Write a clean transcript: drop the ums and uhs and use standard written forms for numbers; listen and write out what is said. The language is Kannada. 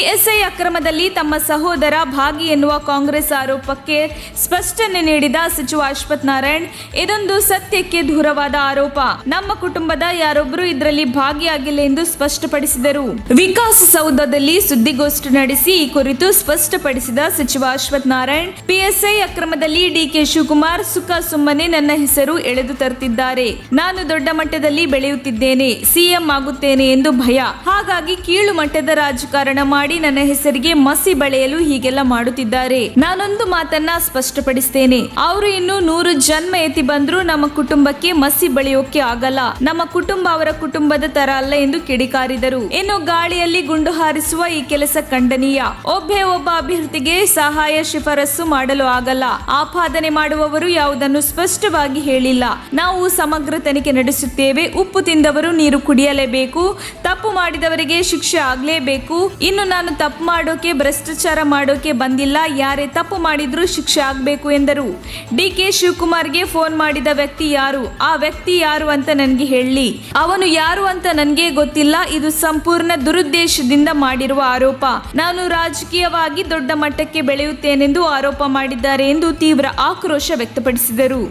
ಪಿಎಸ್ಐ ಅಕ್ರಮದಲ್ಲಿ ತಮ್ಮ ಸಹೋದರ ಭಾಗಿ ಎನ್ನುವ ಕಾಂಗ್ರೆಸ್ ಆರೋಪಕ್ಕೆ ಸ್ಪಷ್ಟನೆ ನೀಡಿದ ಸಚಿವ ಅಶ್ವಥ್ ನಾರಾಯಣ್, ಇದೊಂದು ಸತ್ಯಕ್ಕೆ ದೂರವಾದ ಆರೋಪ. ನಮ್ಮ ಕುಟುಂಬದ ಯಾರೊಬ್ಬರು ಇದರಲ್ಲಿ ಭಾಗಿಯಾಗಿಲ್ಲ ಎಂದು ಸ್ಪಷ್ಟಪಡಿಸಿದರು. ವಿಕಾಸಸೌಧದಲ್ಲಿ ಸುದ್ದಿಗೋಷ್ಠಿ ನಡೆಸಿ ಈ ಕುರಿತು ಸ್ಪಷ್ಟಪಡಿಸಿದ ಸಚಿವ ಅಶ್ವಥ್ ನಾರಾಯಣ್, ಪಿಎಸ್ಐ ಅಕ್ರಮದಲ್ಲಿ ಡಿಕೆ ಶಿವಕುಮಾರ್ ಸುಖ ಸುಮ್ಮನೆ ನನ್ನ ಹೆಸರು ಎಳೆದು ತರುತ್ತಿದ್ದಾರೆ. ನಾನು ದೊಡ್ಡ ಮಟ್ಟದಲ್ಲಿ ಬೆಳೆಯುತ್ತಿದ್ದೇನೆ, ಸಿಎಂ ಆಗುತ್ತೇನೆ ಎಂದು ಭಯ. ಹಾಗಾಗಿ ಕೀಳು ಮಟ್ಟದ ರಾಜಕಾರಣ ಮಾಡಿ ನನ್ನ ಹೆಸರಿಗೆ ಮಸಿ ಬಳೆಯಲು ಹೀಗೆಲ್ಲ ಮಾಡುತ್ತಿದ್ದಾರೆ. ನಾನೊಂದು ಮಾತನ್ನ ಸ್ಪಷ್ಟಪಡಿಸ್ತೇನೆ, ಅವರು ಇನ್ನು 100 ಜನ್ಮ ಎತ್ತಿ ಬಂದ್ರು ನಮ್ಮ ಕುಟುಂಬಕ್ಕೆ ಮಸಿ ಬಳಿಯೋಕೆ ಆಗಲ್ಲ. ನಮ್ಮ ಕುಟುಂಬ ಅವರ ಕುಟುಂಬದ ತರ ಅಲ್ಲ ಎಂದು ಕಿಡಿಕಾರಿದರು. ಇನ್ನು ಗಾಳಿಯಲ್ಲಿ ಗುಂಡು ಹಾರಿಸುವ ಈ ಕೆಲಸ ಖಂಡನೀಯ. ಒಬ್ಬ ಅಭ್ಯರ್ಥಿಗೆ ಸಹಾಯ ಶಿಫಾರಸು ಮಾಡಲು ಆಗಲ್ಲ. ಆಪಾದನೆ ಮಾಡುವವರು ಯಾವುದನ್ನು ಸ್ಪಷ್ಟವಾಗಿ ಹೇಳಿಲ್ಲ. ನಾವು ಸಮಗ್ರ ತನಿಖೆ ನಡೆಸುತ್ತೇವೆ. ಉಪ್ಪು ತಿಂದವರು ನೀರು ಕುಡಿಯಲೇಬೇಕು. ತಪ್ಪು ಮಾಡಿದವರಿಗೆ ಶಿಕ್ಷೆ ಆಗಲೇಬೇಕು. ಇನ್ನು ನಾನು ತಪ್ಪು ಮಾಡೋಕೆ, ಭ್ರಷ್ಟಾಚಾರ ಮಾಡೋಕೆ ಬಂದಿಲ್ಲ. ಯಾರೇ ತಪ್ಪು ಮಾಡಿದ್ರೂ ಶಿಕ್ಷೆ ಆಗಬೇಕು ಎಂದರು. ಡಿಕೆ ಶಿವಕುಮಾರ್ಗೆ ಫೋನ್ ಮಾಡಿದ ವ್ಯಕ್ತಿ ಯಾರು, ಆ ವ್ಯಕ್ತಿ ಯಾರು ಅಂತ ನನಗೆ ಹೇಳಿ. ಅವನು ಯಾರು ಅಂತ ನನಗೆ ಗೊತ್ತಿಲ್ಲ. ಇದು ಸಂಪೂರ್ಣ ದುರುದ್ದೇಶದಿಂದ ಮಾಡಿರುವ ಆರೋಪ. ನಾನು ರಾಜಕೀಯವಾಗಿ ದೊಡ್ಡ ಮಟ್ಟಕ್ಕೆ ಬೆಳೆಯುತ್ತೇನೆಂದು ಆರೋಪ ಮಾಡಿದ್ದಾರೆ ಎಂದು ತೀವ್ರ ಆಕ್ರೋಶ ವ್ಯಕ್ತಪಡಿಸಿದರು.